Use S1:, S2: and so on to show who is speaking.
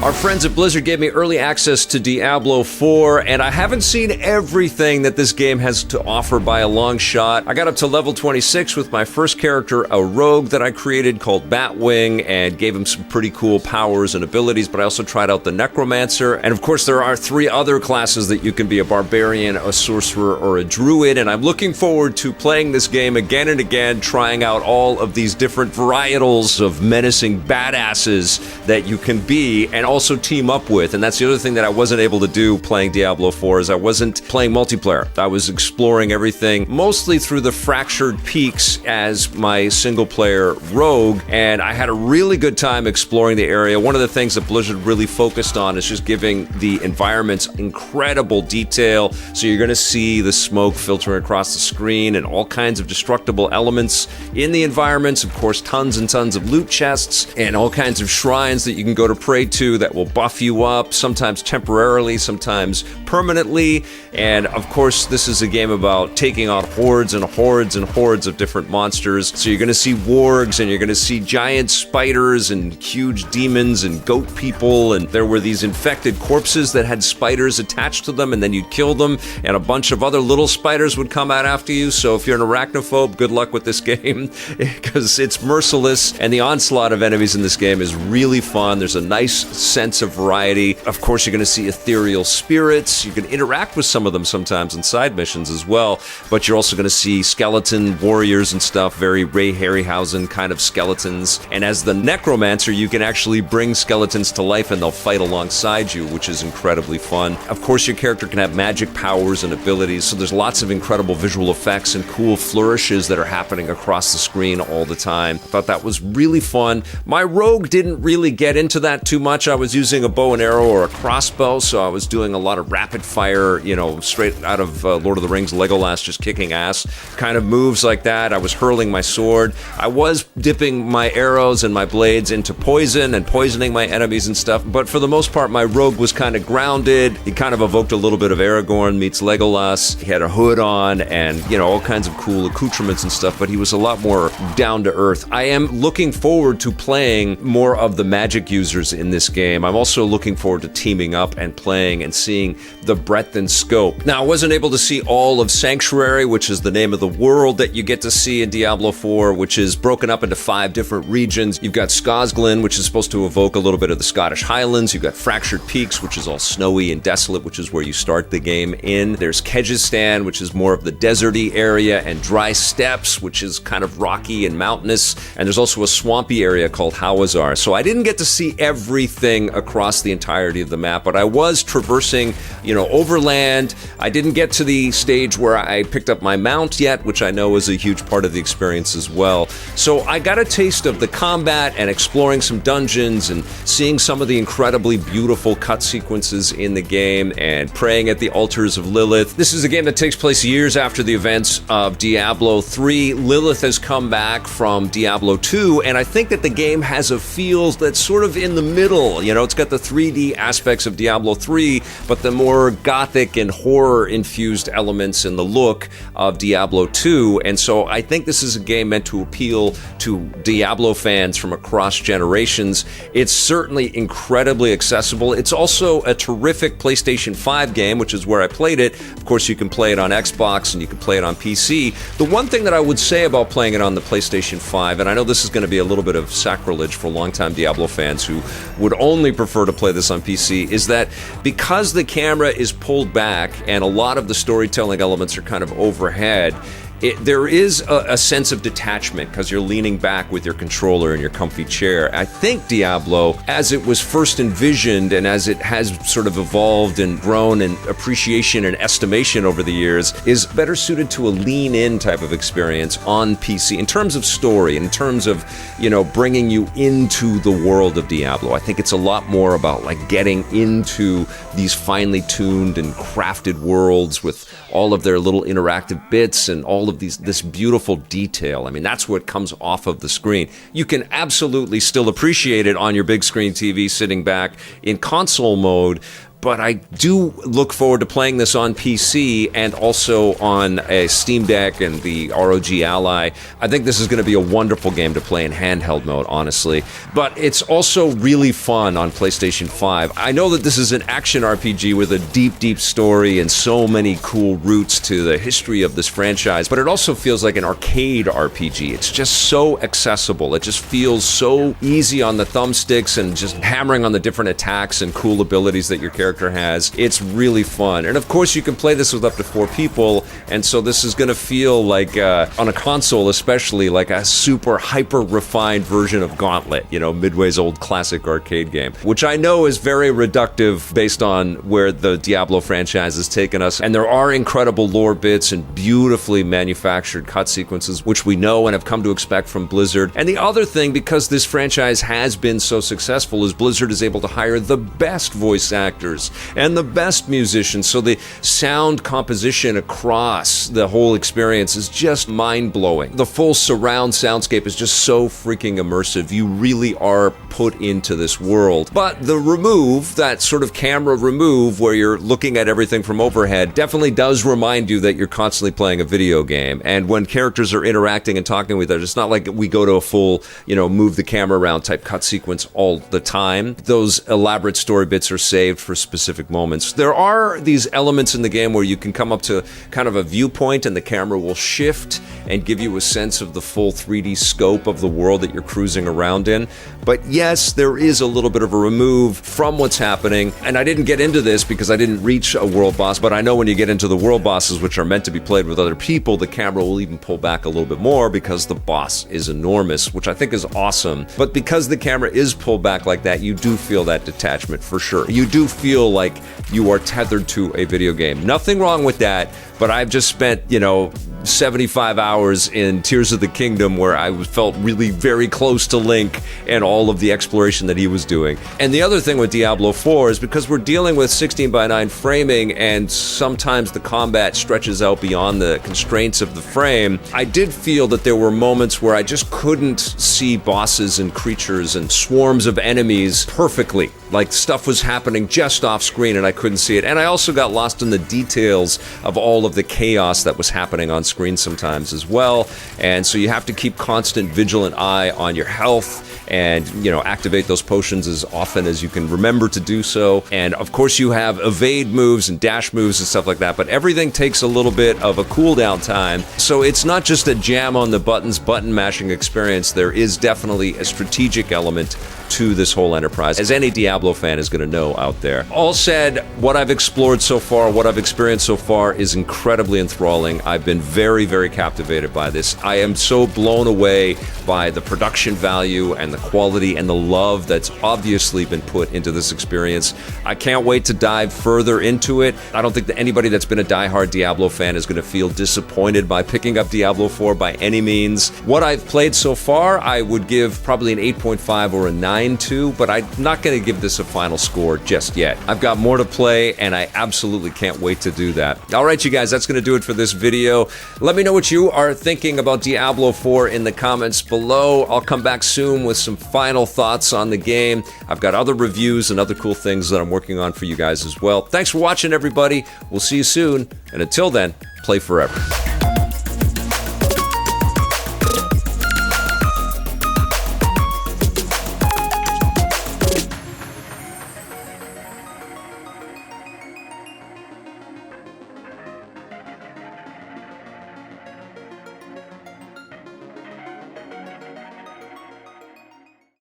S1: Our friends at Blizzard gave me early access to Diablo IV, and I haven't seen everything that this game has to offer by a long shot. I got up to level 26 with my first character, a rogue that I created called Batwing, and gave him some pretty cool powers and abilities, but I also tried out the Necromancer. And of course, there are 3 other classes that you can be: a barbarian, a sorcerer, or a druid, and I'm looking forward to playing this game again and again, trying out all of these different varietals of menacing badasses that you can be, and also team up with. And that's the other thing that I wasn't able to do playing Diablo 4, is I wasn't playing multiplayer. I was exploring everything mostly through the Fractured Peaks as my single-player rogue, and I had a really good time exploring the area. One of the things that Blizzard really focused on is just giving the environments incredible detail. So you're going to see the smoke filtering across the screen and all kinds of destructible elements in the environments. Of course, tons and tons of loot chests and all kinds of shrines that you can go to pray to that will buff you up, sometimes temporarily, sometimes permanently. And of course, this is a game about taking on hordes and hordes and hordes of different monsters. So you're going to see wargs, and you're going to see giant spiders and huge demons and goat people, and there were these infected corpses that had spiders attached to them, and then you'd kill them, and a bunch of other little spiders would come out after you. So if you're an arachnophobe, good luck with this game, because it's merciless, and the onslaught of enemies in this game is really fun. There's a nice sense of variety. Of course, you're going to see ethereal spirits. You can interact with some of them sometimes in side missions as well, but you're also going to see skeleton warriors and stuff, very Ray Harryhausen kind of skeletons. And as the Necromancer, you can actually bring skeletons to life and they'll fight alongside you, which is incredibly fun. Of course, your character can have magic powers and abilities, so there's lots of incredible visual effects and cool flourishes that are happening across the screen all the time. I thought that was really fun. My rogue didn't really get into that too much. I was using a bow and arrow or a crossbow, so I was doing a lot of rapid fire, straight out of Lord of the Rings, Legolas, just kicking ass kind of moves like that. I was hurling my sword. I was dipping my arrows and my blades into poison and poisoning my enemies and stuff, but for the most part, my rogue was kind of grounded. He kind of evoked a little bit of Aragorn meets Legolas. He had a hood on and, all kinds of cool accoutrements and stuff, but he was a lot more down to earth. I am looking forward to playing more of the magic users in this game. I'm also looking forward to teaming up and playing and seeing the breadth and scope. Now, I wasn't able to see all of Sanctuary, which is the name of the world that you get to see in Diablo 4, which is broken up into 5 different regions. You've got Scosglen, which is supposed to evoke a little bit of the Scottish Highlands. You've got Fractured Peaks, which is all snowy and desolate, which is where you start the game in. There's Kyrgyzstan, which is more of the deserty area, and Dry Steppes, which is kind of rocky and mountainous. And there's also a swampy area called Hawazar. So I didn't get to see everything across the entirety of the map, but I was traversing, overland. I didn't get to the stage where I picked up my mount yet, which I know is a huge part of the experience as well. So I got a taste of the combat and exploring some dungeons and seeing some of the incredibly beautiful cut sequences in the game and praying at the altars of Lilith. This is a game that takes place years after the events of Diablo 3. Lilith has come back from Diablo 2, and I think that the game has a feel that's sort of in the middle. It's got the 3D aspects of Diablo 3, but the more gothic and horror-infused elements in the look of Diablo 2. And so I think this is a game meant to appeal to Diablo fans from across generations. It's certainly incredibly accessible. It's also a terrific PlayStation 5 game, which is where I played it. Of course, you can play it on Xbox and you can play it on PC. The one thing that I would say about playing it on the PlayStation 5, and I know this is going to be a little bit of sacrilege for longtime Diablo fans who would only prefer to play this on PC, is that because the camera is pulled back and a lot of the storytelling elements are kind of overhead, there is a sense of detachment because you're leaning back with your controller in your comfy chair. I think Diablo, as it was first envisioned and as it has sort of evolved and grown in appreciation and estimation over the years, is better suited to a lean-in type of experience on PC in terms of story, in terms of, bringing you into the world of Diablo. I think it's a lot more about getting into these finely tuned and crafted worlds with all of their little interactive bits and all of this beautiful detail. I mean, that's what comes off of the screen. You can absolutely still appreciate it on your big screen TV sitting back in console mode, but I do look forward to playing this on PC and also on a Steam Deck and the ROG Ally. I think this is going to be a wonderful game to play in handheld mode, honestly. But it's also really fun on PlayStation 5. I know that this is an action RPG with a deep, deep story and so many cool roots to the history of this franchise, but it also feels like an arcade RPG. It's just so accessible. It just feels so easy on the thumbsticks and just hammering on the different attacks and cool abilities that your character has. It's really fun. And of course, you can play this with up to 4 people, and so this is going to feel like, on a console especially, like a super hyper-refined version of Gauntlet, you know, Midway's old classic arcade game, which I know is very reductive based on where the Diablo franchise has taken us. And there are incredible lore bits and beautifully manufactured cut sequences, which we know and have come to expect from Blizzard. And the other thing, because this franchise has been so successful, is Blizzard is able to hire the best voice actors and the best musicians, so the sound composition across the whole experience is just mind-blowing. The full surround soundscape is just so freaking immersive. You really are put into this world. But the remove, that sort of camera remove where you're looking at everything from overhead, definitely does remind you that you're constantly playing a video game. And when characters are interacting and talking with others, it's not like we go to a full, you know, move the camera around type cut sequence all the time. Those elaborate story bits are saved for specific moments. There are these elements in the game where you can come up to kind of a viewpoint and the camera will shift and give you a sense of the full 3D scope of the world that you're cruising around in. But yes, there is a little bit of a remove from what's happening. And I didn't get into this because I didn't reach a world boss, but I know when you get into the world bosses, which are meant to be played with other people, the camera will even pull back a little bit more because the boss is enormous, which I think is awesome. But because the camera is pulled back like that, you do feel that detachment for sure. You do feel like you are tethered to a video game. Nothing wrong with that, but I've just spent, you know, 75 hours in Tears of the Kingdom where I felt really very close to Link and all of the exploration that he was doing. And the other thing with Diablo 4 is because we're dealing with 16:9 framing and sometimes the combat stretches out beyond the constraints of the frame, I did feel that there were moments where I just couldn't see bosses and creatures and swarms of enemies perfectly. Like stuff was happening just off screen and I couldn't see it. And I also got lost in the details of all of the chaos that was happening on screen sometimes as well. And so you have to keep constant vigilant eye on your health and, you know, activate those potions as often as you can remember to do so. And of course you have evade moves and dash moves and stuff like that, but everything takes a little bit of a cooldown time. So it's not just a jam on the buttons, button mashing experience. There is definitely a strategic element to this whole enterprise, as any Diablo fan is going to know out there. All said, what I've explored so far, what I've experienced so far is incredibly enthralling. I've been very, very captivated by this. I am so blown away by the production value and the quality and the love that's obviously been put into this experience. I can't wait to dive further into it. I don't think that anybody that's been a diehard Diablo fan is going to feel disappointed by picking up Diablo 4 by any means. What I've played so far, I would give probably an 8.5 or a 9 to, but I'm not going to give this a final score just yet. I've got more to play, and I absolutely can't wait to do that. All right, you guys, that's going to do it for this video. Let me know what you are thinking about Diablo 4 in the comments below. I'll come back soon with some final thoughts on the game. I've got other reviews and other cool things that I'm working on for you guys as well. Thanks for watching, everybody. We'll see you soon, and until then, play forever.